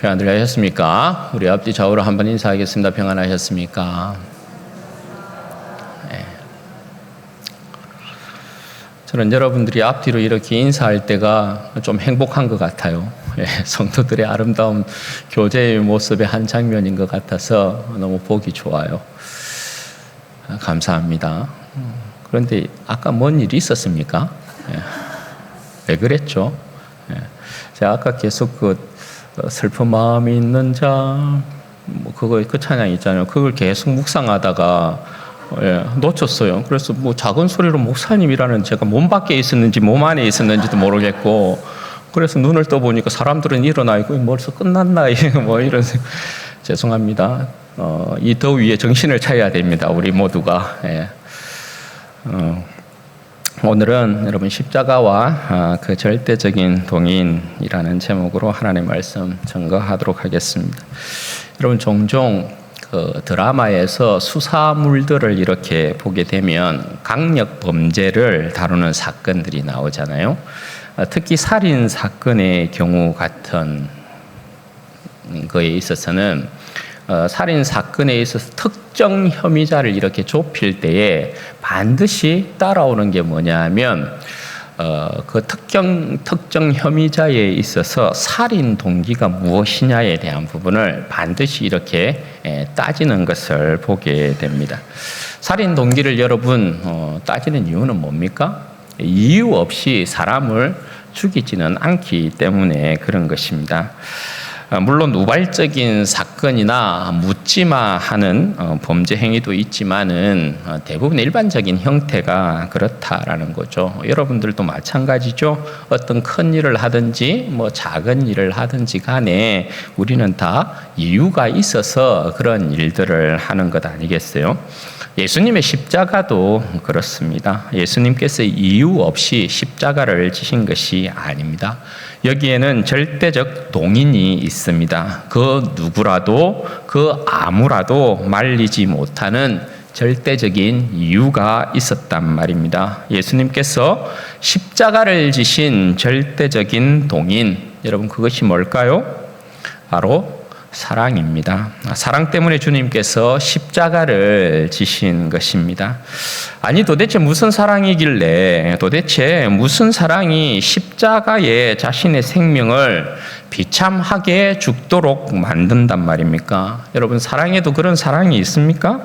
평안들 하셨습니까? 우리 앞뒤 좌우로 한번 인사하겠습니다. 평안하셨습니까? 네. 저는 여러분들이 앞뒤로 이렇게 인사할 때가 좀 행복한 것 같아요. 성도들의 아름다운 교제의 모습의 한 장면인 것 같아서 너무 보기 좋아요. 감사합니다. 그런데 아까 뭔 일이 있었습니까? 왜 그랬죠? 제가 아까 계속 슬픈 마음이 있는 자, 그 찬양 있잖아요. 그걸 계속 묵상하다가 놓쳤어요. 그래서 작은 소리로 목사님이라는 제가 몸 밖에 있었는지 몸 안에 있었는지도 모르겠고, 그래서 눈을 떠보니까 사람들은 일어나 있고 벌써 끝났나 이런 죄송합니다. 이 더위에 정신을 차려야 됩니다. 우리 모두가. 오늘은 여러분 십자가와 그 절대적인 동인이라는 제목으로 하나님의 말씀 증거하도록 하겠습니다. 여러분 종종 그 드라마에서 수사물들을 이렇게 보게 되면 강력 범죄를 다루는 사건들이 나오잖아요. 특히 살인 사건의 경우 같은 거에 있어서는 살인 사건에 있어서 특정 혐의자를 이렇게 좁힐 때에 반드시 따라오는 게 뭐냐면 그 특정 혐의자에 있어서 살인 동기가 무엇이냐에 대한 부분을 반드시 이렇게 따지는 것을 보게 됩니다. 살인 동기를 여러분 따지는 이유는 뭡니까? 이유 없이 사람을 죽이지는 않기 때문에 그런 것입니다. 물론 우발적인 사건이나 묻지마 하는 범죄 행위도 있지만은 대부분 일반적인 형태가 그렇다라는 거죠. 여러분들도 마찬가지죠. 어떤 큰 일을 하든지 작은 일을 하든지 간에 우리는 다 이유가 있어서 그런 일들을 하는 것 아니겠어요? 예수님의 십자가도 그렇습니다. 예수님께서 이유 없이 십자가를 지신 것이 아닙니다. 여기에는 절대적 동인이 있습니다. 그 누구라도 그 아무라도 말리지 못하는 절대적인 이유가 있었단 말입니다. 예수님께서 십자가를 지신 절대적인 동인, 여러분 그것이 뭘까요? 바로 사랑입니다. 사랑 때문에 주님께서 십자가를 지신 것입니다. 아니 도대체 무슨 사랑이길래, 도대체 무슨 사랑이 십자가에 자신의 생명을 비참하게 죽도록 만든단 말입니까? 여러분 사랑에도 그런 사랑이 있습니까?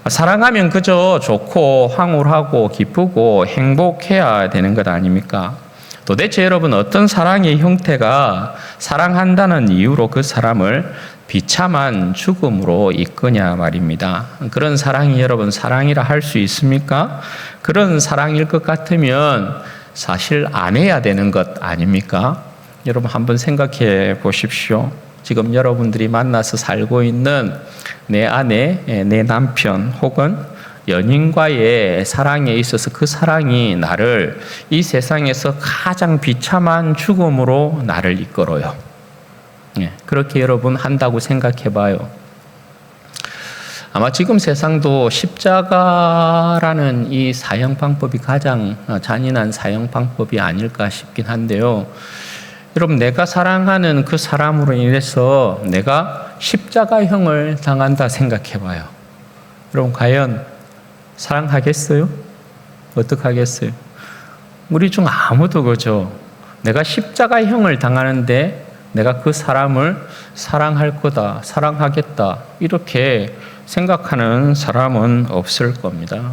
사랑하면 그저 좋고 황홀하고 기쁘고 행복해야 되는 것 아닙니까? 도대체 여러분 어떤 사랑의 형태가 사랑한다는 이유로 그 사람을 비참한 죽음으로 이끄냐 말입니다. 그런 사랑이 여러분 사랑이라 할 수 있습니까? 그런 사랑일 것 같으면 사실 안 해야 되는 것 아닙니까? 여러분 한번 생각해 보십시오. 지금 여러분들이 만나서 살고 있는 내 아내, 내 남편 혹은 연인과의 사랑에 있어서 그 사랑이 나를 이 세상에서 가장 비참한 죽음으로 나를 이끌어요. 그렇게 여러분 한다고 생각해 봐요. 아마 지금 세상도 십자가라는 이 사형 방법이 가장 잔인한 사형 방법이 아닐까 싶긴 한데요. 여러분 내가 사랑하는 그 사람으로 인해서 내가 십자가형을 당한다 생각해 봐요. 여러분 과연 사랑하겠어요? 어떡하겠어요? 우리 중 아무도 그죠. 내가 십자가형을 당하는데 내가 그 사람을 사랑할 거다, 사랑하겠다 이렇게 생각하는 사람은 없을 겁니다.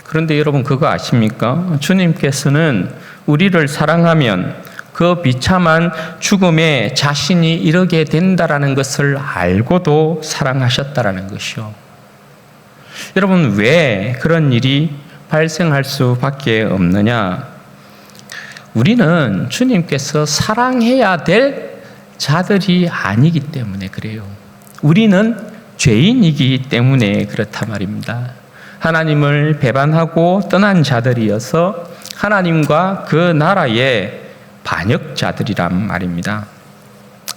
그런데 여러분 그거 아십니까? 주님께서는 우리를 사랑하면 그 비참한 죽음에 자신이 이르게 된다라는 것을 알고도 사랑하셨다라는 것이요. 여러분 왜 그런 일이 발생할 수밖에 없느냐? 우리는 주님께서 사랑해야 될 자들이 아니기 때문에 그래요. 우리는 죄인이기 때문에 그렇단 말입니다. 하나님을 배반하고 떠난 자들이어서 하나님과 그 나라의 반역자들이란 말입니다.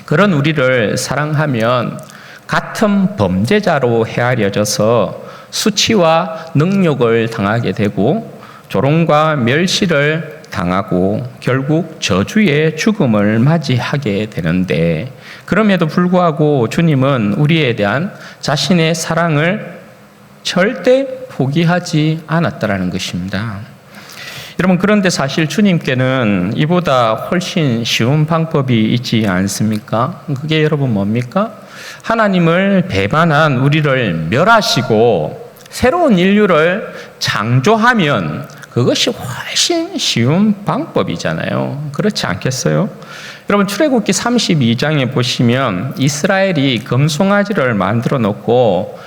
그런 우리를 사랑하면 같은 범죄자로 헤아려져서 수치와 능욕을 당하게 되고 조롱과 멸시를 당하고 결국 저주의 죽음을 맞이하게 되는데, 그럼에도 불구하고 주님은 우리에 대한 자신의 사랑을 절대 포기하지 않았다라는 것입니다. 여러분, 그런데 사실 주님께는 이보다 훨씬 쉬운 방법이 있지 않습니까? 그게 여러분 뭡니까? 하나님을 배반한 우리를 멸하시고 새로운 인류를 창조하면 그것이 훨씬 쉬운 방법이잖아요. 그렇지 않겠어요? 여러분, 출애굽기 32장에 보시면 이스라엘이 금송아지를 만들어 놓고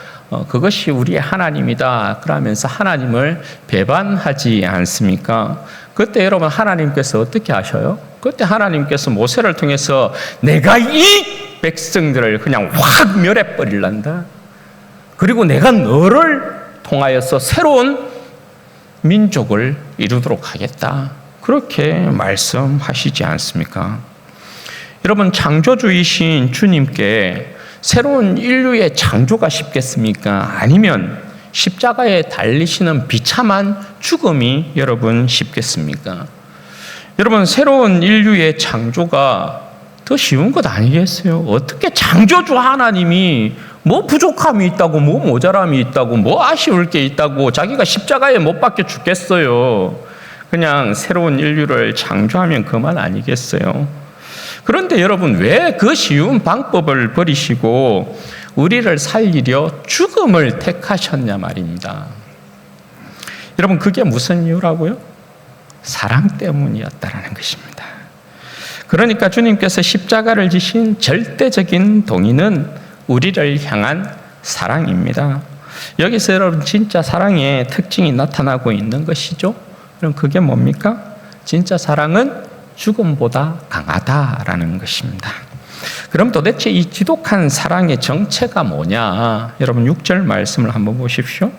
그것이 우리의 하나님이다 그러면서 하나님을 배반하지 않습니까? 그때 여러분 하나님께서 어떻게 하셔요? 그때 하나님께서 모세를 통해서 내가 이 백성들을 그냥 확 멸해버릴란다. 그리고 내가 너를 통하여서 새로운 민족을 이루도록 하겠다. 그렇게 말씀하시지 않습니까? 여러분, 창조주이신 주님께 새로운 인류의 창조가 쉽겠습니까? 아니면 십자가에 달리시는 비참한 죽음이 여러분 쉽겠습니까? 여러분, 새로운 인류의 창조가 더 쉬운 것 아니겠어요? 어떻게 창조주 하나님이 뭐 부족함이 있다고, 뭐 모자람이 있다고, 뭐 아쉬울 게 있다고 자기가 십자가에 못 박혀 죽겠어요. 그냥 새로운 인류를 창조하면 그만 아니겠어요? 그런데 여러분, 왜 그 쉬운 방법을 버리시고 우리를 살리려 죽음을 택하셨냐 말입니다. 여러분, 그게 무슨 이유라고요? 사랑 때문이었다라는 것입니다. 그러니까 주님께서 십자가를 지신 절대적인 동의는 우리를 향한 사랑입니다. 여기서 여러분 진짜 사랑의 특징이 나타나고 있는 것이죠. 그럼 그게 뭡니까? 진짜 사랑은 죽음보다 강하다라는 것입니다. 그럼 도대체 이 지독한 사랑의 정체가 뭐냐? 여러분 6절 말씀을 한번 보십시오.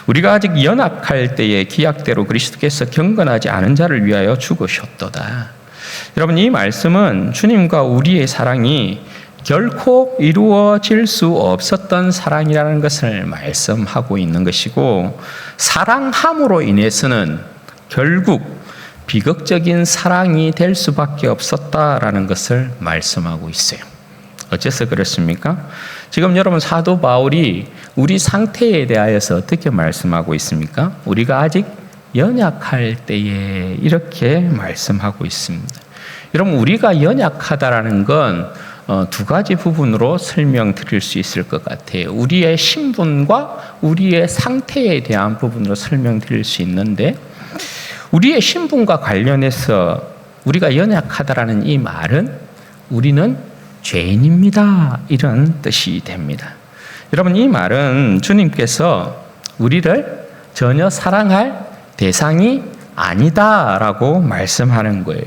우리가 아직 연약할 때에 기약대로 그리스도께서 경건하지 않은 자를 위하여 죽으셨도다. 여러분, 이 말씀은 주님과 우리의 사랑이 결코 이루어질 수 없었던 사랑이라는 것을 말씀하고 있는 것이고, 사랑함으로 인해서는 결국 비극적인 사랑이 될 수밖에 없었다라는 것을 말씀하고 있어요. 어째서 그렇습니까? 지금 여러분, 사도 바울이 우리 상태에 대하여서 어떻게 말씀하고 있습니까? 우리가 아직 연약할 때에 이렇게 말씀하고 있습니다. 여러분, 우리가 연약하다라는 건 두 가지 부분으로 설명드릴 수 있을 것 같아요. 우리의 신분과 우리의 상태에 대한 부분으로 설명드릴 수 있는데, 우리의 신분과 관련해서 우리가 연약하다라는 이 말은 우리는 죄인입니다, 이런 뜻이 됩니다. 여러분, 이 말은 주님께서 우리를 전혀 사랑할 대상이 아니다라고 말씀하는 거예요.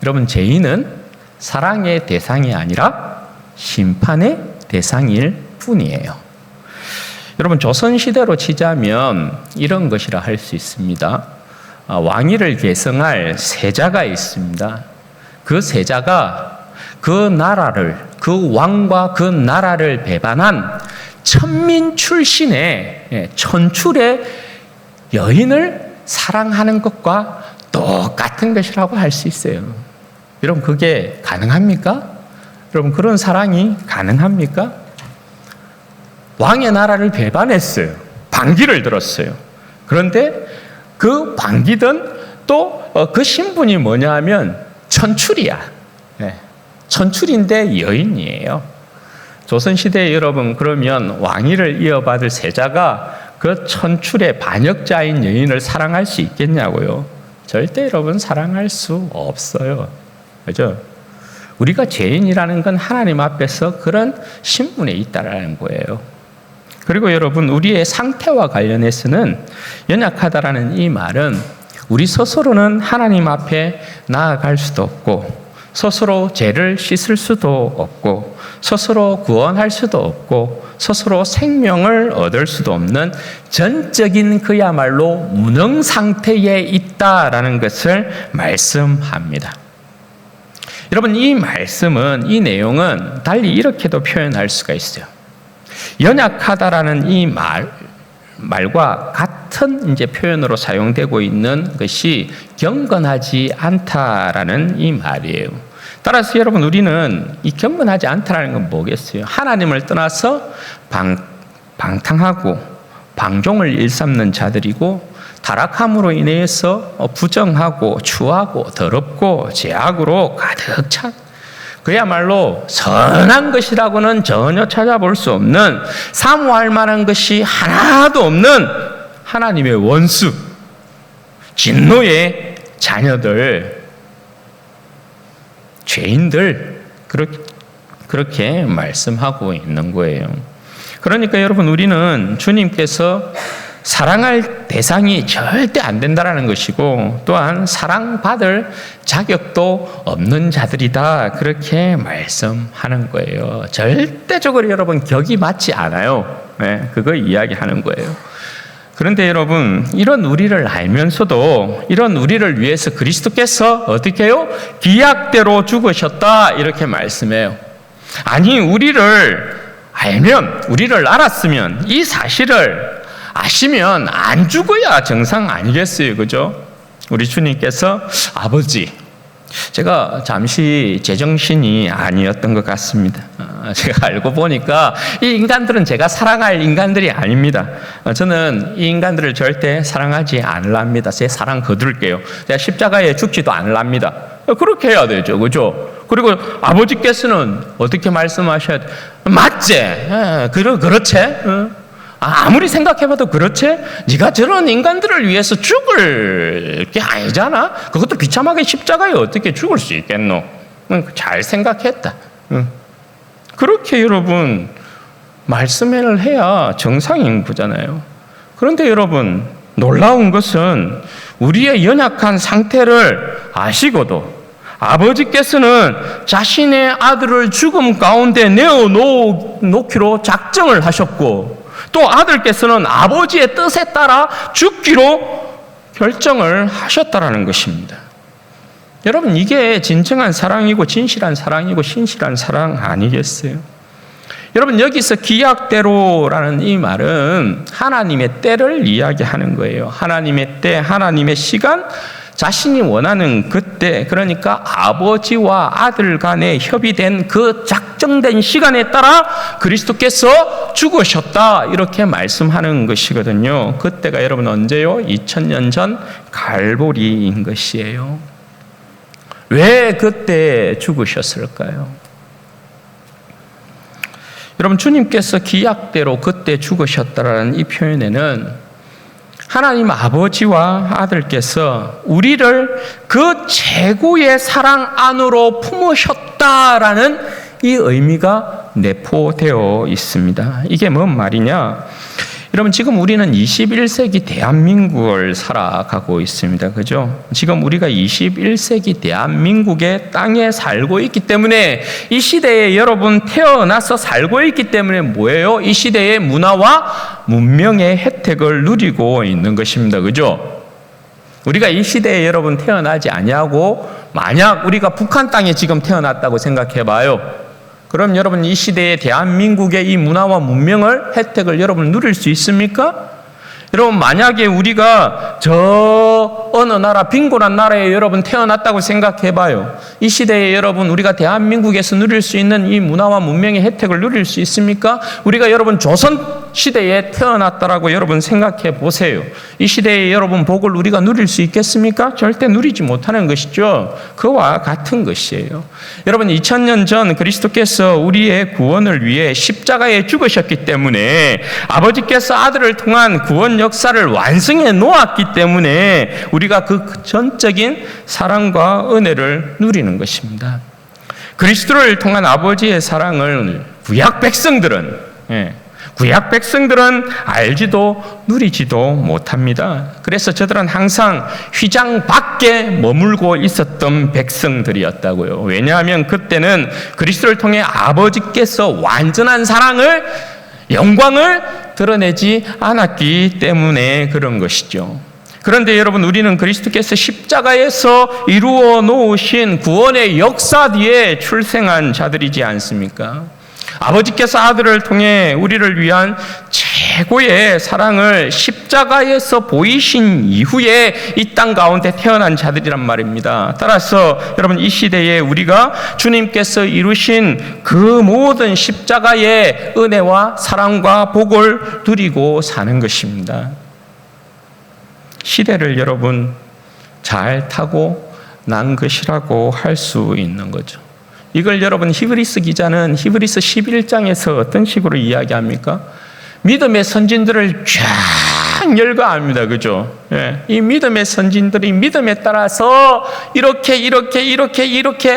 여러분, 죄인은 사랑의 대상이 아니라 심판의 대상일 뿐이에요. 여러분, 조선시대로 치자면 이런 것이라 할 수 있습니다. 왕위를 계승할 세자가 있습니다. 그 세자가 그 나라를, 그 왕과 그 나라를 배반한 천민 출신의 천출의 여인을 사랑하는 것과 똑같은 것이라고 할 수 있어요. 여러분, 그게 가능합니까? 여러분, 그런 사랑이 가능합니까? 왕의 나라를 배반했어요. 반기를 들었어요. 그런데 그 반기든 또 그 신분이 뭐냐 하면 천출이야. 천출인데 여인이에요. 조선시대에 여러분, 그러면 왕위를 이어받을 세자가 그 천출의 반역자인 여인을 사랑할 수 있겠냐고요? 절대 여러분 사랑할 수 없어요. 그죠? 우리가 죄인이라는 건 하나님 앞에서 그런 신분에 있다라는 거예요. 그리고 여러분, 우리의 상태와 관련해서는 연약하다라는 이 말은 우리 스스로는 하나님 앞에 나아갈 수도 없고, 스스로 죄를 씻을 수도 없고, 스스로 구원할 수도 없고, 스스로 생명을 얻을 수도 없는 전적인 그야말로 무능 상태에 있다라는 것을 말씀합니다. 여러분, 이 말씀은, 이 내용은 달리 이렇게도 표현할 수가 있어요. 연약하다라는 이 말과 같은 이제 표현으로 사용되고 있는 것이 경건하지 않다라는 이 말이에요. 따라서 여러분, 우리는 이 경건하지 않다라는 건 뭐겠어요? 하나님을 떠나서 방탕하고 방종을 일삼는 자들이고, 타락함으로 인해서 부정하고 추하고 더럽고 죄악으로 가득 찬, 그야말로 선한 것이라고는 전혀 찾아볼 수 없는, 사모할 만한 것이 하나도 없는 하나님의 원수, 진노의 자녀들, 죄인들, 그렇게 말씀하고 있는 거예요. 그러니까 여러분, 우리는 주님께서 사랑할 대상이 절대 안 된다라는 것이고, 또한 사랑받을 자격도 없는 자들이다, 그렇게 말씀하는 거예요. 절대적으로 여러분 격이 맞지 않아요. 네, 그거 이야기하는 거예요. 그런데 여러분, 이런 우리를 알면서도 이런 우리를 위해서 그리스도께서 어떻게 해요? 기약대로 죽으셨다, 이렇게 말씀해요. 아니, 우리를 알았으면, 이 사실을 아시면 안 죽어야 정상 아니겠어요? 그죠? 우리 주님께서 아버지, 제가 잠시 제정신이 아니었던 것 같습니다. 제가 알고 보니까 이 인간들은 제가 사랑할 인간들이 아닙니다. 저는 이 인간들을 절대 사랑하지 않으랍니다. 제 사랑 거둘게요. 제가 십자가에 죽지도 않으랍니다. 그렇게 해야 되죠. 그죠? 그리고 아버지께서는 어떻게 말씀하셔야 돼? 맞지? 그렇지? 아무리 생각해봐도 그렇지? 네가 저런 인간들을 위해서 죽을 게 아니잖아? 그것도 비참하게 십자가에 어떻게 죽을 수 있겠노? 잘 생각했다. 그렇게 여러분 말씀을 해야 정상인 거잖아요. 그런데 여러분, 놀라운 것은 우리의 연약한 상태를 아시고도 아버지께서는 자신의 아들을 죽음 가운데 내어놓기로 작정을 하셨고, 또 아들께서는 아버지의 뜻에 따라 죽기로 결정을 하셨다라는 것입니다. 여러분, 이게 진정한 사랑이고 진실한 사랑이고 신실한 사랑 아니겠어요? 여러분, 여기서 기약대로라는 이 말은 하나님의 때를 이야기하는 거예요. 하나님의 때, 하나님의 시간, 자신이 원하는 그때, 그러니까 아버지와 아들 간에 협의된 그 작정된 시간에 따라 그리스도께서 죽으셨다, 이렇게 말씀하는 것이거든요. 그때가 여러분 언제요? 2000년 전 갈보리인 것이에요. 왜 그때 죽으셨을까요? 여러분, 주님께서 기약대로 그때 죽으셨다라는 이 표현에는 하나님 아버지와 아들께서 우리를 그 최고의 사랑 안으로 품으셨다라는 이 의미가 내포되어 있습니다. 이게 뭔 말이냐? 여러분, 지금 우리는 21세기 대한민국을 살아가고 있습니다. 그죠? 지금 우리가 21세기 대한민국의 땅에 살고 있기 때문에, 이 시대에 여러분 태어나서 살고 있기 때문에 뭐예요? 이 시대의 문화와 문명의 혜택을 누리고 있는 것입니다. 그죠? 우리가 이 시대에 여러분 태어나지 아니하고 만약 우리가 북한 땅에 지금 태어났다고 생각해 봐요. 그럼 여러분, 이 시대에 대한민국의 이 문화와 문명을, 혜택을 여러분 누릴 수 있습니까? 여러분, 만약에 우리가 저 어느 나라, 빈곤한 나라에 여러분 태어났다고 생각해 봐요. 이 시대에 여러분 우리가 대한민국에서 누릴 수 있는 이 문화와 문명의 혜택을 누릴 수 있습니까? 우리가 여러분 조선 시대에 태어났다라고 여러분 생각해 보세요. 이 시대에 여러분 복을 우리가 누릴 수 있겠습니까? 절대 누리지 못하는 것이죠. 그와 같은 것이에요. 여러분, 2000년 전 그리스도께서 우리의 구원을 위해 십자가에 죽으셨기 때문에, 아버지께서 아들을 통한 구원 역사를 완성해 놓았기 때문에 우리가 그 전적인 사랑과 은혜를 누리는 것입니다. 그리스도를 통한 아버지의 사랑을 구약 백성들은 알지도 누리지도 못합니다. 그래서 저들은 항상 휘장 밖에 머물고 있었던 백성들이었다고요. 왜냐하면 그때는 그리스도를 통해 아버지께서 완전한 사랑을, 영광을 드러내지 않았기 때문에 그런 것이죠. 그런데 여러분, 우리는 그리스도께서 십자가에서 이루어 놓으신 구원의 역사 뒤에 출생한 자들이지 않습니까? 아버지께서 아들을 통해 우리를 위한 최고의 사랑을 십자가에서 보이신 이후에 이 땅 가운데 태어난 자들이란 말입니다. 따라서 여러분, 이 시대에 우리가 주님께서 이루신 그 모든 십자가의 은혜와 사랑과 복을 누리고 사는 것입니다. 시대를 여러분 잘 타고 난 것이라고 할 수 있는 거죠. 이걸 여러분, 히브리서 기자는 히브리서 11장에서 어떤 식으로 이야기합니까? 믿음의 선진들을 쫙 열거합니다. 그죠? 예. 이 믿음의 선진들이 믿음에 따라서 이렇게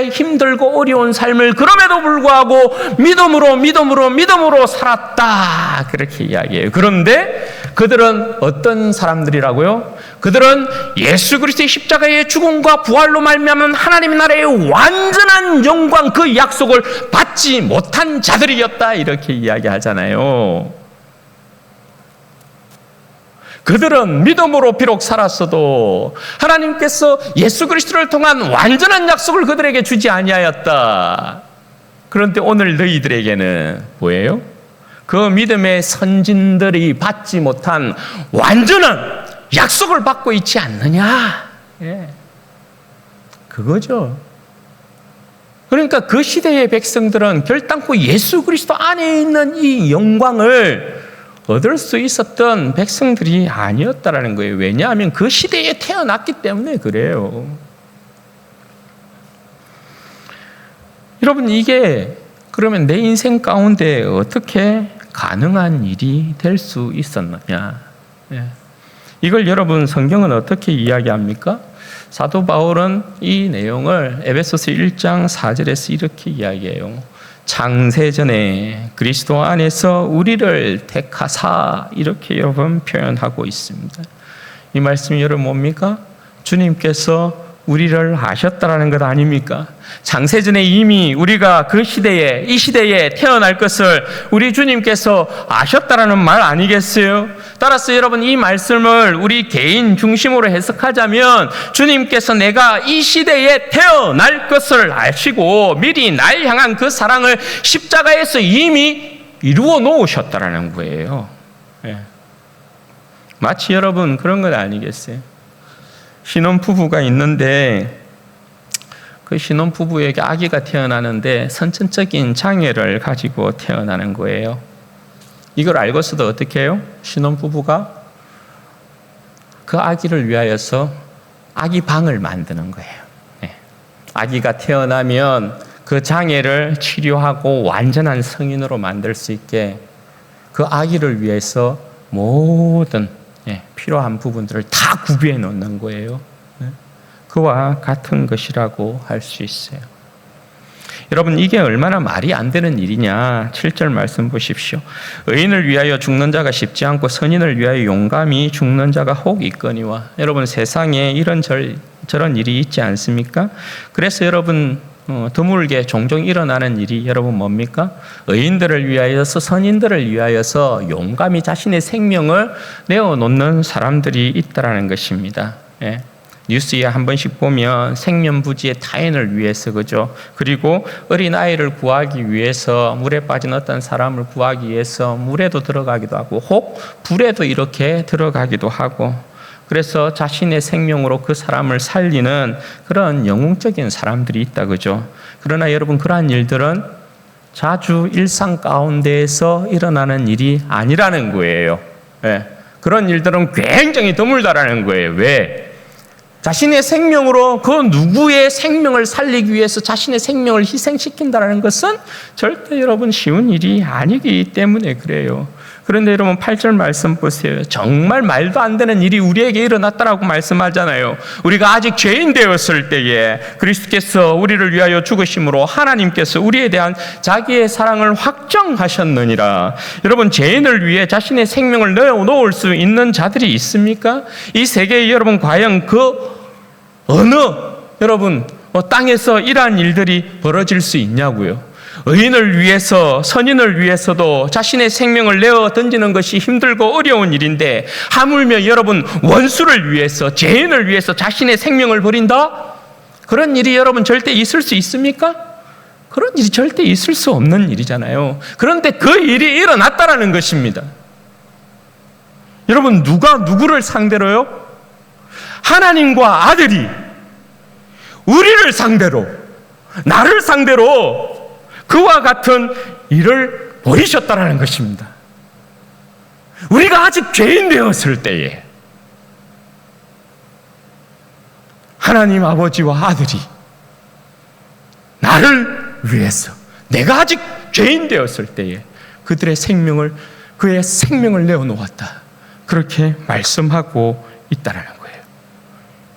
힘들고 어려운 삶을 그럼에도 불구하고 믿음으로 살았다. 그렇게 이야기해요. 그런데 그들은 어떤 사람들이라고요? 그들은 예수 그리스도의 십자가의 죽음과 부활로 말미암은 하나님의 나라의 완전한 영광, 그 약속을 받지 못한 자들이었다. 이렇게 이야기하잖아요. 그들은 믿음으로 비록 살았어도 하나님께서 예수 그리스도를 통한 완전한 약속을 그들에게 주지 아니하였다. 그런데 오늘 너희들에게는 뭐예요? 그 믿음의 선진들이 받지 못한 완전한 약속을 받고 있지 않느냐? 예. 그거죠. 그러니까 그 시대의 백성들은 결단코 예수 그리스도 안에 있는 이 영광을 얻을 수 있었던 백성들이 아니었다라는 거예요. 왜냐하면 그 시대에 태어났기 때문에 그래요. 여러분, 이게 그러면 내 인생 가운데 어떻게 가능한 일이 될 수 있었느냐? 예. 이걸 여러분, 성경은 어떻게 이야기합니까? 사도 바울은 이 내용을 에베소서 1장 4절에서 이렇게 이야기해요. 창세전에 그리스도 안에서 우리를 택하사, 이렇게 여러분 표현하고 있습니다. 이 말씀이 여러분 뭡니까? 주님께서 우리를 아셨다라는 것 아닙니까? 창세전에 이미 우리가 그 시대에, 이 시대에 태어날 것을 우리 주님께서 아셨다라는 말 아니겠어요? 따라서 여러분, 이 말씀을 우리 개인 중심으로 해석하자면 주님께서 내가 이 시대에 태어날 것을 아시고 미리 날 향한 그 사랑을 십자가에서 이미 이루어 놓으셨다라는 거예요. 예. 마치 여러분 그런 것 아니겠어요? 신혼부부가 있는데 그 신혼부부에게 아기가 태어나는데 선천적인 장애를 가지고 태어나는 거예요. 이걸 알고서도 어떻게 해요? 신혼부부가 그 아기를 위하여서 아기 방을 만드는 거예요. 네. 아기가 태어나면 그 장애를 치료하고 완전한 성인으로 만들 수 있게 그 아기를 위해서 모든 필요한 부분들을 다 구비해 놓는 거예요. 그와 같은 것이라고 할 수 있어요. 여러분, 이게 얼마나 말이 안 되는 일이냐. 7절 말씀 보십시오. 의인을 위하여 죽는 자가 쉽지 않고 선인을 위하여 용감히 죽는 자가 혹 있거니와. 여러분, 세상에 이런 저런 일이 있지 않습니까? 그래서 여러분, 드물게 종종 일어나는 일이 여러분 뭡니까? 의인들을 위하여서, 선인들을 위하여서 용감히 자신의 생명을 내어놓는 사람들이 있다라는 것입니다. 예. 뉴스에 한 번씩 보면 생면부지의 타인을 위해서, 그죠? 그리고 어린아이를 구하기 위해서, 물에 빠진 어떤 사람을 구하기 위해서 물에도 들어가기도 하고 혹 불에도 이렇게 들어가기도 하고, 그래서 자신의 생명으로 그 사람을 살리는 그런 영웅적인 사람들이 있다, 그죠? 그러나 여러분, 그러한 일들은 자주 일상 가운데에서 일어나는 일이 아니라는 거예요. 네. 그런 일들은 굉장히 드물다라는 거예요. 왜? 자신의 생명으로 그 누구의 생명을 살리기 위해서 자신의 생명을 희생시킨다는 것은 절대 여러분 쉬운 일이 아니기 때문에 그래요. 그런데 여러분 8절 말씀 보세요. 정말 말도 안 되는 일이 우리에게 일어났다라고 말씀하잖아요. 우리가 아직 죄인 되었을 때에 그리스도께서 우리를 위하여 죽으심으로 하나님께서 우리에 대한 자기의 사랑을 확정하셨느니라. 여러분, 죄인을 위해 자신의 생명을 내어놓을 수 있는 자들이 있습니까? 이 세계에 여러분 과연 그 어느 여러분 땅에서 이러한 일들이 벌어질 수 있냐고요. 의인을 위해서, 선인을 위해서도 자신의 생명을 내어 던지는 것이 힘들고 어려운 일인데 하물며 여러분 원수를 위해서, 죄인을 위해서 자신의 생명을 버린다? 그런 일이 여러분 절대 있을 수 있습니까? 그런 일이 절대 있을 수 없는 일이잖아요. 그런데 그 일이 일어났다라는 것입니다. 여러분, 누가 누구를 상대로요? 하나님과 아들이 우리를 상대로, 나를 상대로 그와 같은 일을 벌이셨다라는 것입니다. 우리가 아직 죄인 되었을 때에 하나님 아버지와 아들이 나를 위해서, 내가 아직 죄인 되었을 때에 그들의 생명을, 그의 생명을 내어놓았다, 그렇게 말씀하고 있다는 거예요.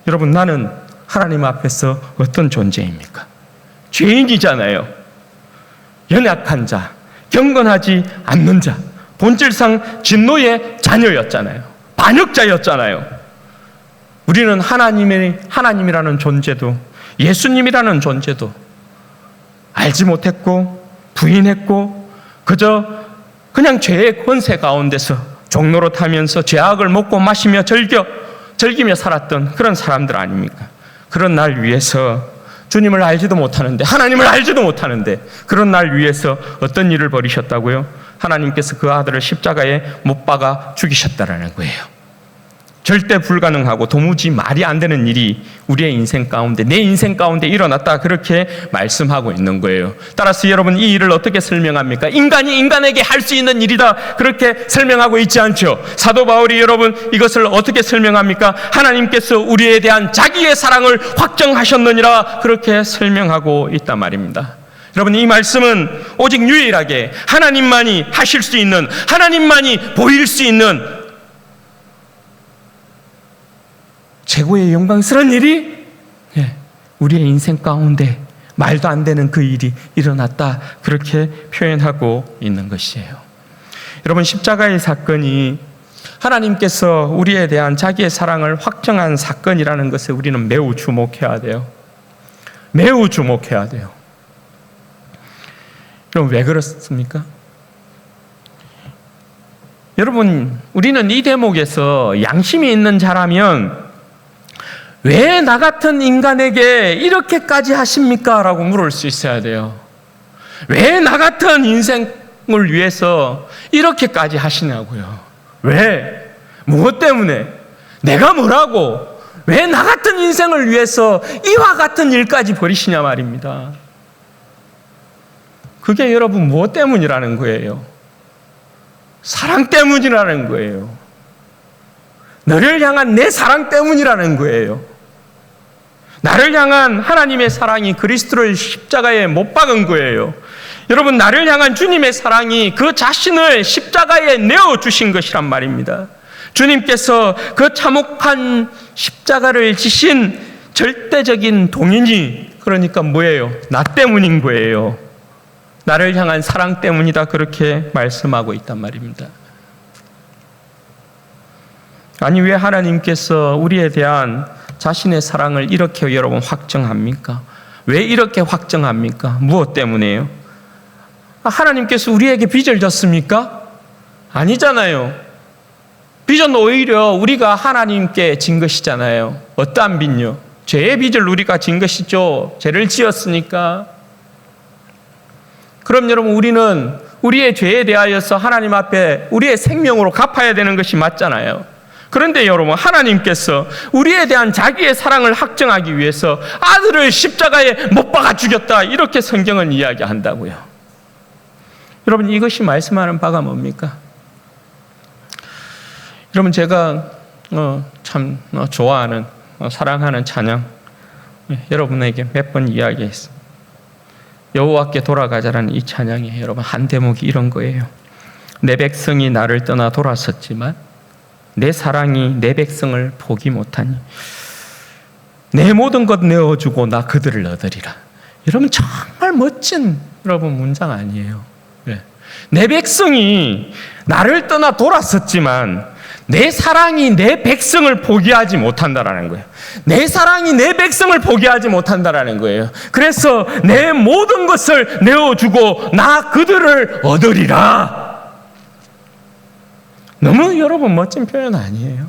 여러분, 나는 하나님 앞에서 어떤 존재입니까? 죄인이잖아요. 연약한 자, 경건하지 않는 자, 본질상 진노의 자녀였잖아요. 반역자였잖아요. 우리는 하나님이라는 존재도, 예수님이라는 존재도 알지 못했고 부인했고 그냥 죄의 권세 가운데서 종로로 타면서 죄악을 먹고 마시며 즐기며 살았던 그런 사람들 아닙니까? 그런 날 위해서 주님을 알지도 못하는데, 하나님을 알지도 못하는데 그런 날 위해서 어떤 일을 벌이셨다고요? 하나님께서 그 아들을 십자가에 못 박아 죽이셨다라는 거예요. 절대 불가능하고 도무지 말이 안 되는 일이 우리의 인생 가운데, 내 인생 가운데 일어났다, 그렇게 말씀하고 있는 거예요. 따라서 여러분, 이 일을 어떻게 설명합니까? 인간이 인간에게 할 수 있는 일이다, 그렇게 설명하고 있지 않죠. 사도 바울이 여러분 이것을 어떻게 설명합니까? 하나님께서 우리에 대한 자기의 사랑을 확정하셨느니라, 그렇게 설명하고 있단 말입니다. 여러분, 이 말씀은 오직 유일하게 하나님만이 하실 수 있는, 하나님만이 보일 수 있는 최고의 영광스러운 일이 우리의 인생 가운데 말도 안 되는 그 일이 일어났다, 그렇게 표현하고 있는 것이에요. 여러분, 십자가의 사건이 하나님께서 우리에 대한 자기의 사랑을 확정한 사건이라는 것에 우리는 매우 주목해야 돼요. 매우 주목해야 돼요. 그럼 왜 그렇습니까? 여러분, 우리는 이 대목에서 양심이 있는 자라면 왜 나 같은 인간에게 이렇게까지 하십니까? 라고 물을 수 있어야 돼요. 왜 나 같은 인생을 위해서 이렇게까지 하시냐고요. 왜? 무엇 때문에? 내가 뭐라고? 왜 나 같은 인생을 위해서 이와 같은 일까지 벌이시냐 말입니다. 그게 여러분 무엇 때문이라는 거예요? 사랑 때문이라는 거예요. 너를 향한 내 사랑 때문이라는 거예요. 나를 향한 하나님의 사랑이 그리스도를 십자가에 못 박은 거예요. 여러분, 나를 향한 주님의 사랑이 그 자신을 십자가에 내어주신 것이란 말입니다. 주님께서 그 참혹한 십자가를 지신 절대적인 동인이, 그러니까 뭐예요? 나 때문인 거예요. 나를 향한 사랑 때문이다, 그렇게 말씀하고 있단 말입니다. 아니, 왜 하나님께서 우리에 대한 자신의 사랑을 이렇게 여러분 확정합니까? 왜 이렇게 확정합니까? 무엇 때문에요? 하나님께서 우리에게 빚을 졌습니까? 아니잖아요. 빚은 오히려 우리가 하나님께 진 것이잖아요. 어떠한 빚요? 죄의 빚을 우리가 진 것이죠. 죄를 지었으니까. 그럼 여러분, 우리는 우리의 죄에 대하여서 하나님 앞에 우리의 생명으로 갚아야 되는 것이 맞잖아요. 그런데 여러분, 하나님께서 우리에 대한 자기의 사랑을 확정하기 위해서 아들을 십자가에 못 박아 죽였다, 이렇게 성경은 이야기한다고요. 여러분, 이것이 말씀하는 바가 뭡니까? 여러분, 제가 참 좋아하는, 사랑하는 찬양, 여러분에게 몇 번 이야기했습니다. 여호와께 돌아가자라는 이 찬양이 여러분 한 대목이 이런 거예요. 내 백성이 나를 떠나 돌아섰지만 내 사랑이 내 백성을 포기 못하니 내 모든 것 내어주고 나 그들을 얻으리라. 여러분, 정말 멋진 여러분 문장 아니에요? 네. 내 백성이 나를 떠나 돌아섰지만 내 사랑이 내 백성을 포기하지 못한다라는 거예요. 내 사랑이 내 백성을 포기하지 못한다라는 거예요. 그래서 내 모든 것을 내어주고 나 그들을 얻으리라. 너무 여러분 멋진 표현 아니에요?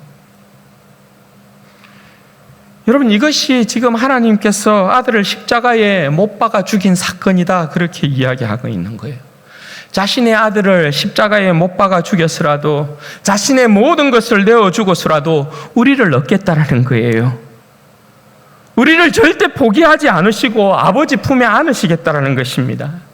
여러분, 이것이 지금 하나님께서 아들을 십자가에 못 박아 죽인 사건이다, 그렇게 이야기하고 있는 거예요. 자신의 아들을 십자가에 못 박아 죽였으라도, 자신의 모든 것을 내어주고서라도 우리를 얻겠다라는 거예요. 우리를 절대 포기하지 않으시고 아버지 품에 안으시겠다라는 것입니다.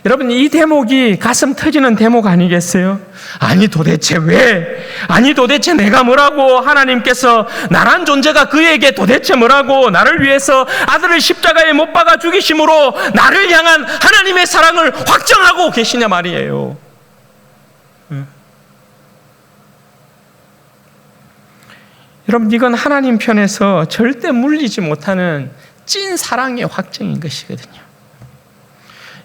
여러분, 이 대목이 가슴 터지는 대목 아니겠어요? 아니 도대체 왜? 아니 도대체 내가 뭐라고? 하나님께서 나란 존재가 그에게 도대체 뭐라고? 나를 위해서 아들을 십자가에 못 박아 죽이심으로 나를 향한 하나님의 사랑을 확정하고 계시냐 말이에요. 여러분, 이건 하나님 편에서 절대 물리지 못하는 찐 사랑의 확정인 것이거든요.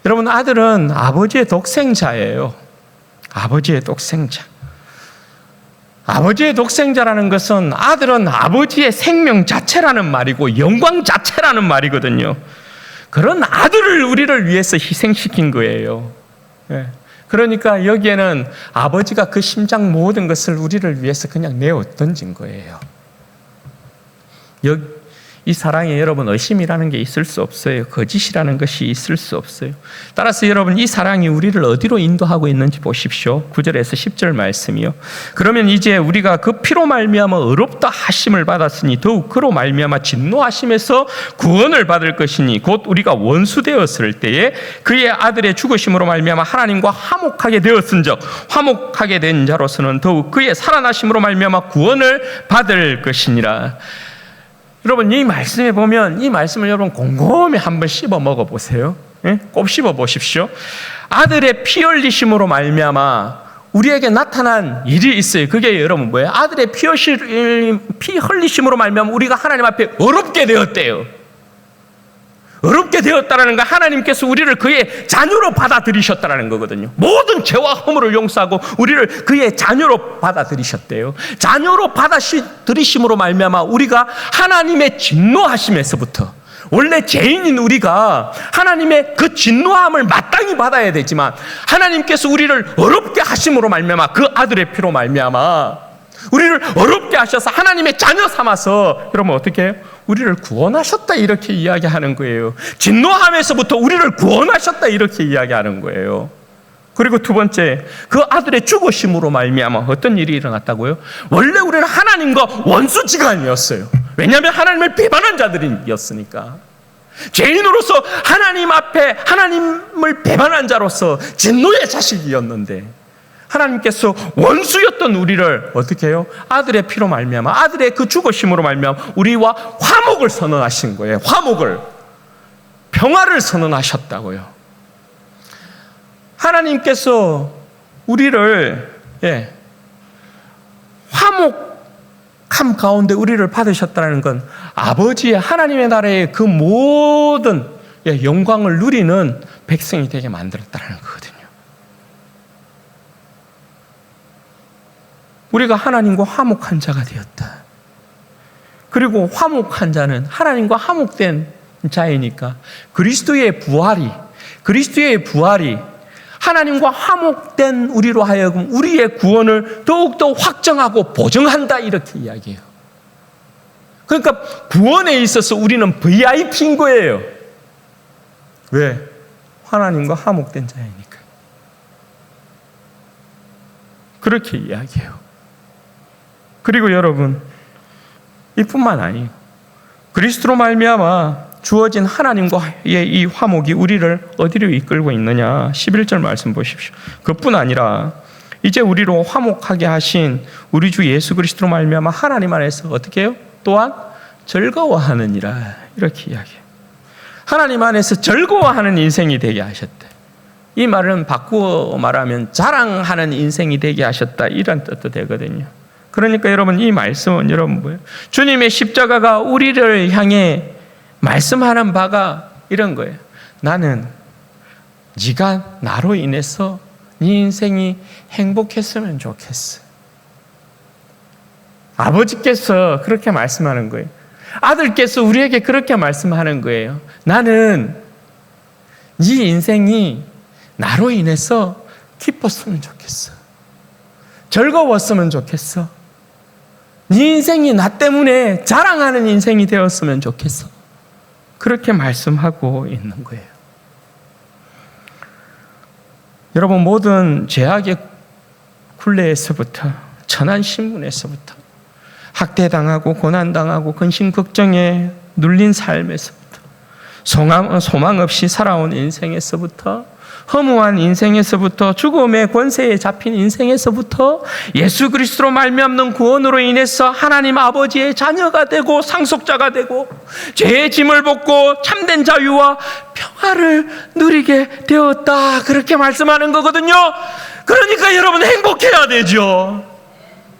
여러분, 아들은 아버지의 독생자예요. 아버지의 독생자. 아버지의 독생자라는 것은 아들은 아버지의 생명 자체라는 말이고 영광 자체라는 말이거든요. 그런 아들을 우리를 위해서 희생시킨 거예요. 그러니까 여기에는 아버지가 그 심장 모든 것을 우리를 위해서 그냥 내어 던진 거예요. 이 사랑에 여러분 의심이라는 게 있을 수 없어요. 거짓이라는 것이 있을 수 없어요. 따라서 여러분, 이 사랑이 우리를 어디로 인도하고 있는지 보십시오. 9절에서 10절 말씀이요. 그러면 이제 우리가 그 피로 말미암아 의롭다 하심을 받았으니 더욱 그로 말미암아 진노하심에서 구원을 받을 것이니 곧 우리가 원수 되었을 때에 그의 아들의 죽으심으로 말미암아 하나님과 화목하게 되었은즉 화목하게 된 자로서는 더욱 그의 살아나심으로 말미암아 구원을 받을 것이니라. 여러분, 이 말씀에 보면 이 말씀을 여러분 곰곰이 한번 씹어 먹어 보세요. 꼭 씹어 보십시오. 아들의 피 흘리심으로 말미암아 우리에게 나타난 일이 있어요. 그게 여러분 뭐예요? 아들의 피 흘리심으로 말미암아 우리가 하나님 앞에 어렵게 되었대요. 어렵게 되었다라는 건 하나님께서 우리를 그의 자녀로 받아들이셨다라는 거거든요. 모든 죄와 허물을 용서하고 우리를 그의 자녀로 받아들이셨대요. 자녀로 받아들이심으로 말미암아 우리가 하나님의 진노하심에서부터, 원래 죄인인 우리가 하나님의 그 진노함을 마땅히 받아야 되지만 하나님께서 우리를 어렵게 하심으로 말미암아 그 아들의 피로 말미암아 우리를 어렵게 하셔서 하나님의 자녀 삼아서 여러분 어떻게 해요? 우리를 구원하셨다 이렇게 이야기하는 거예요. 진노함에서부터 우리를 구원하셨다 이렇게 이야기하는 거예요. 그리고 두 번째, 그 아들의 죽으심으로 말미암아 어떤 일이 일어났다고요? 원래 우리는 하나님과 원수지간이었어요. 왜냐하면 하나님을 배반한 자들이었으니까. 죄인으로서 하나님 앞에 하나님을 배반한 자로서 진노의 자식이었는데 하나님께서 원수였던 우리를 어떻게 해요? 아들의 피로 말미암아 아들의 그 죽으심으로 말미암아 우리와 화목을 선언하신 거예요. 화목을, 평화를 선언하셨다고요. 하나님께서 우리를 화목함 가운데 우리를 받으셨다는 건 아버지의 하나님의 나라의 그 모든 영광을 누리는 백성이 되게 만들었다는 거거든요. 우리가 하나님과 화목한 자가 되었다. 그리고 화목한 자는 하나님과 화목된 자이니까 그리스도의 부활이 하나님과 화목된 우리로 하여금 우리의 구원을 더욱더 확정하고 보증한다 이렇게 이야기해요. 그러니까 구원에 있어서 우리는 VIP인 거예요. 왜? 하나님과 화목된 자이니까. 그렇게 이야기해요. 그리고 여러분, 이뿐만 아니에요. 그리스도로 말미암아 주어진 하나님과의 이 화목이 우리를 어디로 이끌고 있느냐? 11절 말씀 보십시오. 그뿐 아니라 이제 우리로 화목하게 하신 우리 주 예수 그리스도로 말미암아 하나님 안에서 어떻게 해요? 또한 즐거워하느니라 이렇게 이야기해요. 하나님 안에서 즐거워하는 인생이 되게 하셨다. 이 말은 바꾸어 말하면 자랑하는 인생이 되게 하셨다 이런 뜻도 되거든요. 그러니까 여러분, 이 말씀은 여러분 뭐예요? 주님의 십자가가 우리를 향해 말씀하는 바가 이런 거예요. 나는 네가 나로 인해서 네 인생이 행복했으면 좋겠어. 아버지께서 그렇게 말씀하는 거예요. 아들께서 우리에게 그렇게 말씀하는 거예요. 나는 네 인생이 나로 인해서 기뻤으면 좋겠어. 즐거웠으면 좋겠어. 네 인생이 나 때문에 자랑하는 인생이 되었으면 좋겠어. 그렇게 말씀하고 있는 거예요. 여러분, 모든 죄악의 굴레에서부터, 천한신문에서부터, 학대당하고 고난당하고 근심걱정에 눌린 삶에서부터, 소망 없이 살아온 인생에서부터, 허무한 인생에서부터, 죽음의 권세에 잡힌 인생에서부터 예수 그리스도로 말미암는 구원으로 인해서 하나님 아버지의 자녀가 되고 상속자가 되고 죄의 짐을 벗고 참된 자유와 평화를 누리게 되었다, 그렇게 말씀하는 거거든요. 그러니까 여러분, 행복해야 되죠.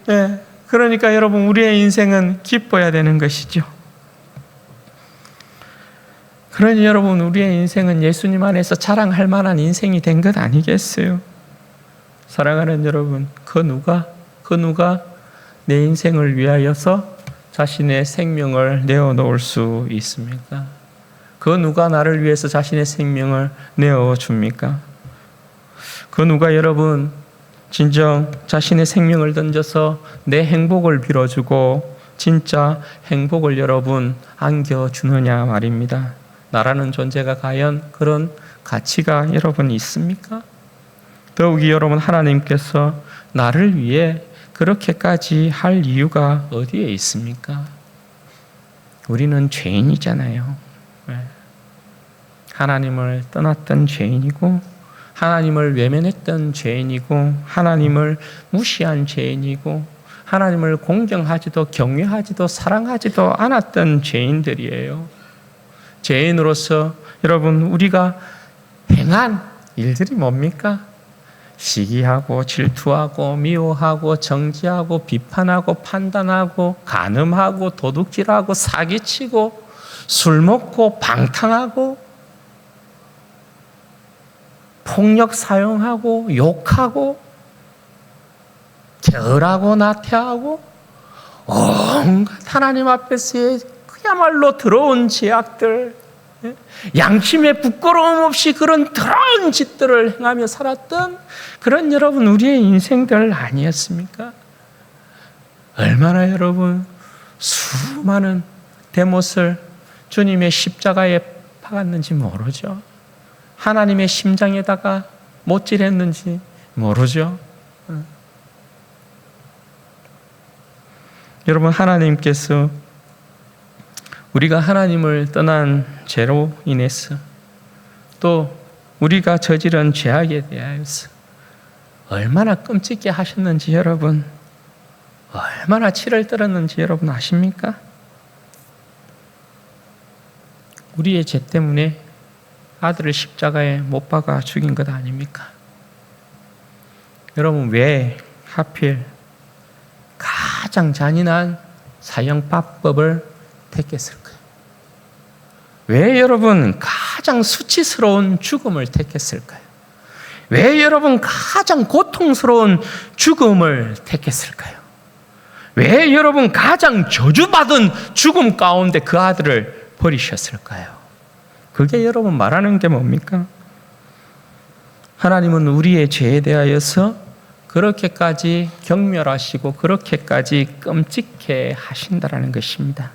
네. 그러니까 여러분, 우리의 인생은 기뻐야 되는 것이죠. 그러니 여러분, 우리의 인생은 예수님 안에서 자랑할 만한 인생이 된 것 아니겠어요? 사랑하는 여러분, 그 누가 내 인생을 위하여서 자신의 생명을 내어놓을 수 있습니까? 그 누가 나를 위해서 자신의 생명을 내어줍니까? 그 누가 여러분 진정 자신의 생명을 던져서 내 행복을 빌어주고 진짜 행복을 여러분 안겨주느냐 말입니다. 나라는 존재가 과연 그런 가치가 여러분 있습니까? 더욱이 여러분, 하나님께서 나를 위해 그렇게까지 할 이유가 어디에 있습니까? 우리는 죄인이잖아요. 하나님을 떠났던 죄인이고, 하나님을 외면했던 죄인이고, 하나님을 무시한 죄인이고, 하나님을 공경하지도 경외하지도 사랑하지도 않았던 죄인들이에요. 죄인으로서 여러분, 우리가 행한 일들이 뭡니까? 시기하고 질투하고 미워하고 정죄하고 비판하고 판단하고 간음하고 도둑질하고 사기치고 술 먹고 방탕하고 폭력 사용하고 욕하고 게으르고 나태하고 온갖 하나님 앞에서의 그야말로 더러운 죄악들, 양심에 부끄러움 없이 그런 더러운 짓들을 행하며 살았던 그런 여러분, 우리의 인생들 아니었습니까? 얼마나 여러분 수많은 대못을 주님의 십자가에 박았는지 모르죠. 하나님의 심장에다가 못질했는지 모르죠. 여러분, 하나님께서 우리가 하나님을 떠난 죄로 인해서 또 우리가 저지른 죄악에 대하여서 얼마나 끔찍게 하셨는지 여러분, 얼마나 치를 떨었는지 여러분 아십니까? 우리의 죄 때문에 아들을 십자가에 못 박아 죽인 것 아닙니까? 여러분, 왜 하필 가장 잔인한 사형법을 택했을까요? 왜 여러분 가장 수치스러운 죽음을 택했을까요? 왜 여러분 가장 고통스러운 죽음을 택했을까요? 왜 여러분 가장 저주받은 죽음 가운데 그 아들을 버리셨을까요? 그게 여러분 말하는 게 뭡니까? 하나님은 우리의 죄에 대하여서 그렇게까지 경멸하시고 그렇게까지 끔찍해 하신다라는 것입니다.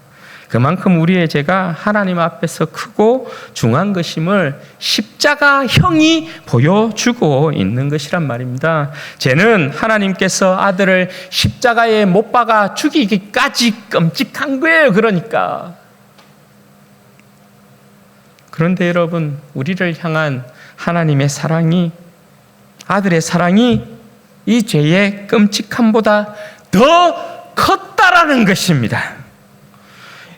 그만큼 우리의 죄가 하나님 앞에서 크고 중한 것임을 십자가형이 보여주고 있는 것이란 말입니다. 죄는 하나님께서 아들을 십자가에 못 박아 죽이기까지 끔찍한 거예요. 그런데 여러분, 우리를 향한 하나님의 사랑이, 아들의 사랑이 이 죄의 끔찍함보다 더 컸다라는 것입니다.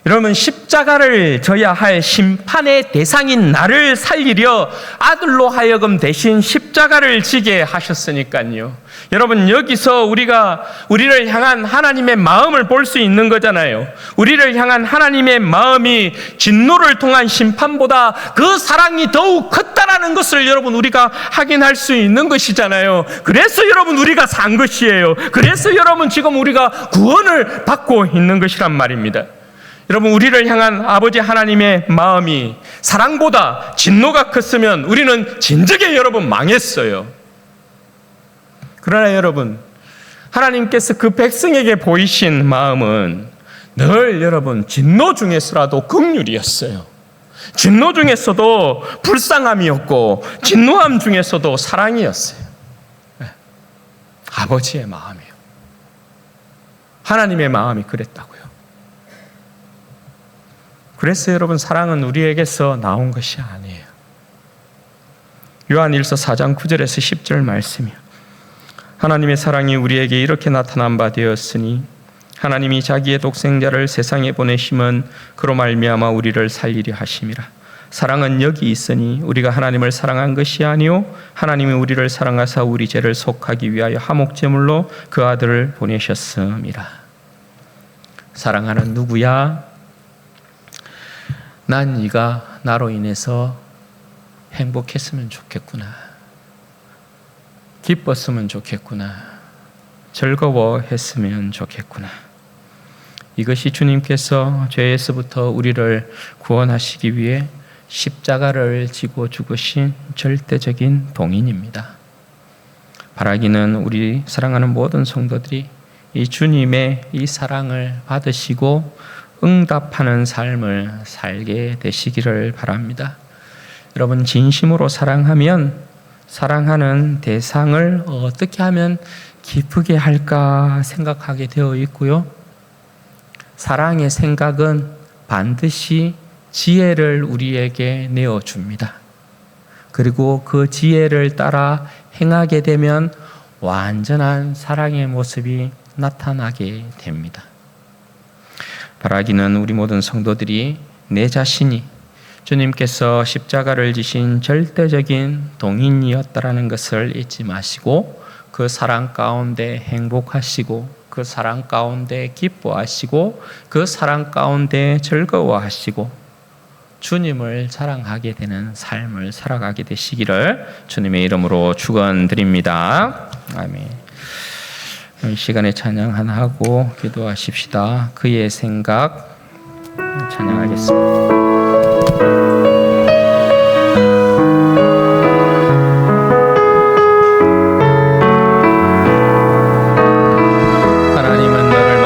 여러분, 십자가를 져야 할 심판의 대상인 나를 살리려 아들로 하여금 대신 십자가를 지게 하셨으니까요. 여러분, 여기서 우리를 향한 하나님의 마음을 볼 수 있는 거잖아요. 우리를 향한 하나님의 마음이 진노를 통한 심판보다 그 사랑이 더욱 컸다라는 것을 여러분, 우리가 확인할 수 있는 것이잖아요. 그래서 여러분, 우리가 산 것이에요. 그래서 여러분, 지금 우리가 구원을 받고 있는 것이란 말입니다. 여러분, 우리를 향한 아버지 하나님의 마음이 사랑보다 진노가 컸으면 우리는 진즉에 여러분 망했어요. 그러나 여러분, 하나님께서 그 백성에게 보이신 마음은 늘 여러분 진노 중에서라도 긍휼이었어요. 진노 중에서도 불쌍함이었고 진노함 중에서도 사랑이었어요. 아버지의 마음이요. 하나님의 마음이 그랬다고요. 그래서 여러분, 사랑은 우리에게서 나온 것이 아니에요. 요한일서 4장 9절에서 10절 말씀이요. 하나님의 사랑이 우리에게 이렇게 나타난 바 되었으니 하나님이 자기의 독생자를 세상에 보내심은 그로 말미암아 우리를 살리려 하심이라. 사랑은 여기 있으니 우리가 하나님을 사랑한 것이 아니요 하나님이 우리를 사랑하사 우리 죄를 속하기 위하여 화목제물로 그 아들을 보내셨음이라. 사랑하는 누구야? 난 네가 나로 인해서 행복했으면 좋겠구나, 기뻤으면 좋겠구나, 즐거워했으면 좋겠구나. 이것이 주님께서 죄에서부터 우리를 구원하시기 위해 십자가를 지고 죽으신 절대적인 동인입니다. 바라기는 우리 사랑하는 모든 성도들이 이 주님의 이 사랑을 받으시고 응답하는 삶을 살게 되시기를 바랍니다. 여러분, 진심으로 사랑하면 사랑하는 대상을 어떻게 하면 기쁘게 할까 생각하게 되어 있고요. 사랑의 생각은 반드시 지혜를 우리에게 내어줍니다. 그리고 그 지혜를 따라 행하게 되면 완전한 사랑의 모습이 나타나게 됩니다. 바라기는 우리 모든 성도들이 내 자신이 주님께서 십자가를 지신 절대적인 동인이었다라는 것을 잊지 마시고 그 사랑 가운데 행복하시고 그 사랑 가운데 기뻐하시고 그 사랑 가운데 즐거워하시고 주님을 사랑하게 되는 삶을 살아가게 되시기를 주님의 이름으로 축원드립니다. 아멘. 이 시간에 찬양 하나 하고 기도하십시다. 그의 생각 찬양하겠습니다. 하나님은 너를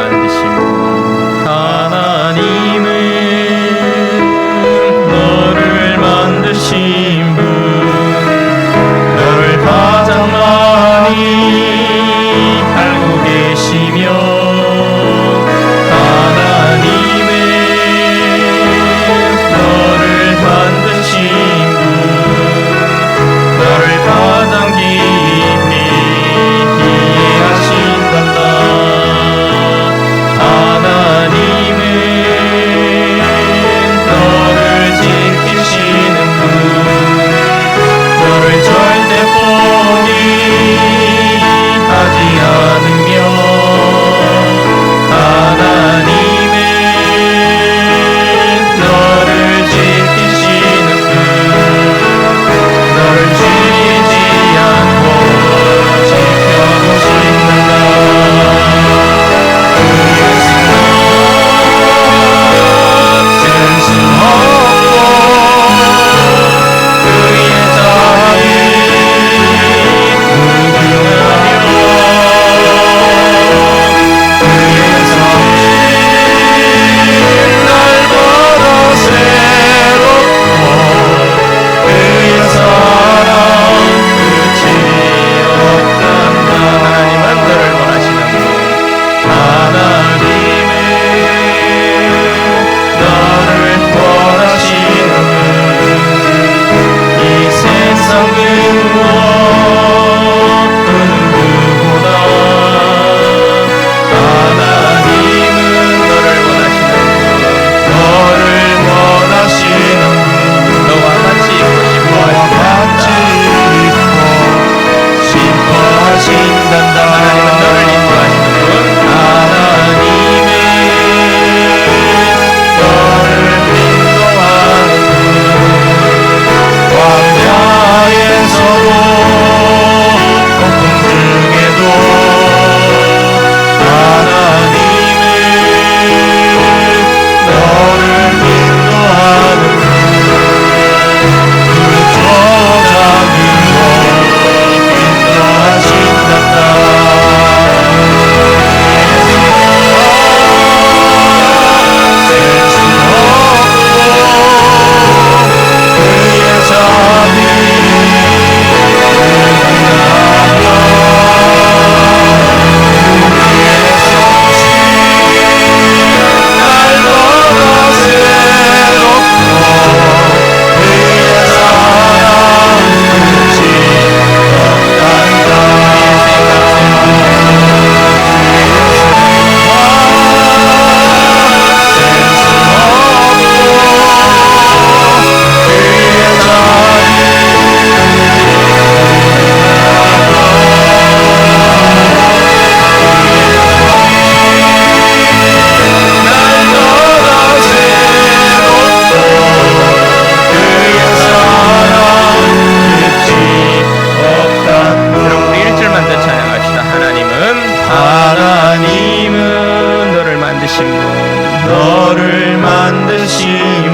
너를 만드신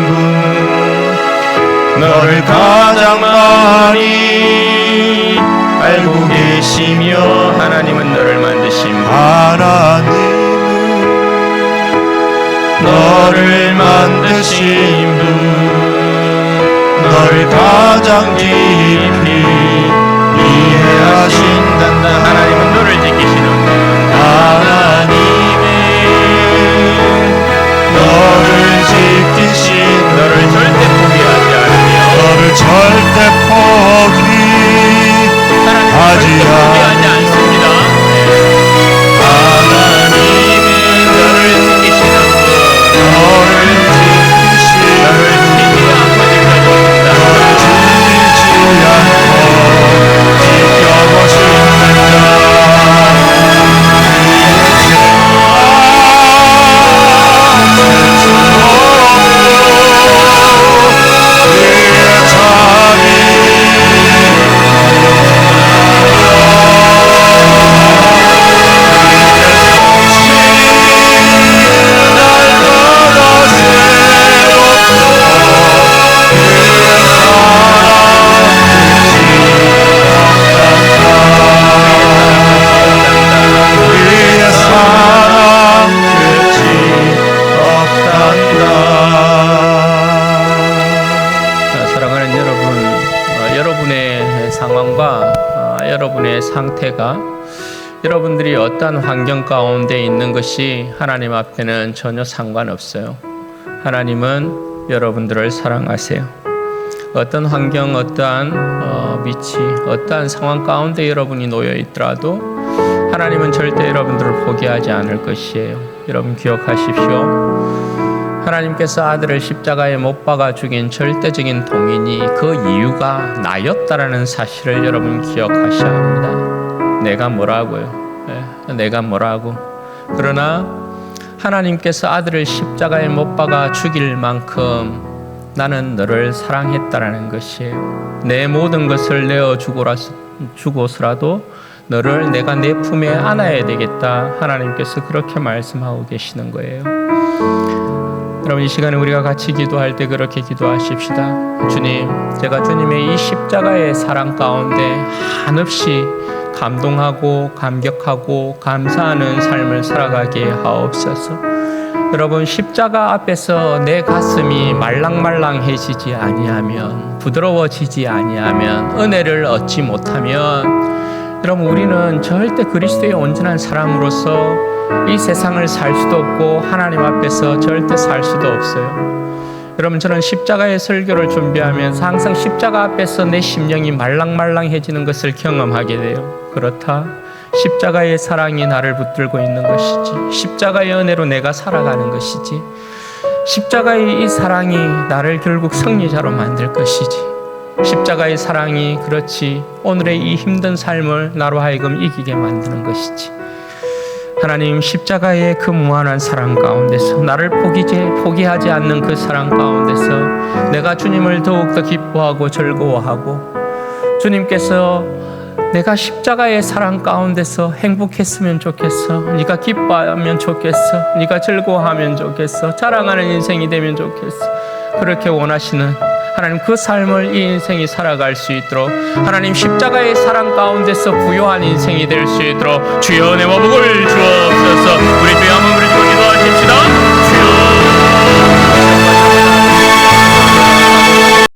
분, 너를 가장 많이 알고 계시며, 하나님은 너를 만드신 분, 하나님은 너를 만드신 분, 너를 가장 깊이 이해하신단다. 하나님은 너를 지키시는 분, 하나님은 너를 지키신, 너를 절대 포기하지 않으며, 너를 절대 포기하지 포기하지 않습니다. 하나님은 너를 지키시는 분, 너를 지키시는 분, 지키지 않고 지켜보신다. 사랑하는 여러분, 여러분의 상황과 여러분의 상태가, 여러분들이 어떠한 환경 가운데 있는 것이 하나님 앞에는 전혀 상관없어요. 하나님은 여러분들을 사랑하세요. 어떤 환경, 어떠한 위치, 어떠한 상황 가운데 여러분이 놓여 있더라도 하나님은 절대 여러분들을 포기하지 않을 것이에요. 여러분 기억하십시오. 하나님께서 아들을 십자가에 못 박아 죽인 절대적인 동인이 그 이유가 나였다라는 사실을 여러분 기억하셔야 합니다. 내가 뭐라고요? 내가 뭐라고? 그러나 하나님께서 아들을 십자가에 못 박아 죽일 만큼 나는 너를 사랑했다라는 것이에요. 내 모든 것을 내어주고서라도 너를 내가 내 품에 안아야 되겠다. 하나님께서 그렇게 말씀하고 계시는 거예요. 여러분, 이 시간에 우리가 같이 기도할 때 그렇게 기도하십시다. 주님, 제가 주님의 이 십자가의 사랑 가운데 한없이 감동하고 감격하고 감사하는 삶을 살아가게 하옵소서. 여러분, 십자가 앞에서 내 가슴이 말랑말랑해지지 아니하면, 부드러워지지 아니하면, 은혜를 얻지 못하면, 여러분, 우리는 절대 그리스도의 온전한 사랑으로서 이 세상을 살 수도 없고 하나님 앞에서 절대 살 수도 없어요. 여러분, 저는 십자가의 설교를 준비하면서 항상 십자가 앞에서 내 심령이 말랑말랑해지는 것을 경험하게 돼요. 그렇다. 십자가의 사랑이 나를 붙들고 있는 것이지, 십자가의 은혜로 내가 살아가는 것이지, 십자가의 이 사랑이 나를 결국 승리자로 만들 것이지, 십자가의 사랑이 그렇지 오늘의 이 힘든 삶을 나로 하여금 이기게 만드는 것이지. 하나님, 십자가의 그 무한한 사랑 가운데서 나를 포기하지 않는 그 사랑 가운데서 내가 주님을 더욱더 기뻐하고 즐거워하고, 주님께서 내가 십자가의 사랑 가운데서 행복했으면 좋겠어, 네가 기뻐하면 좋겠어, 네가 즐거워하면 좋겠어, 자랑하는 인생이 되면 좋겠어, 그렇게 원하시는 하나님, 그 삶을 이 인생이 살아갈 수 있도록 하나님, 십자가의 사랑 가운데서 부요한 인생이 될 수 있도록 주여 은혜와 복을 주옵소서. 우리 주여 한번 부르시고 기도하십시다.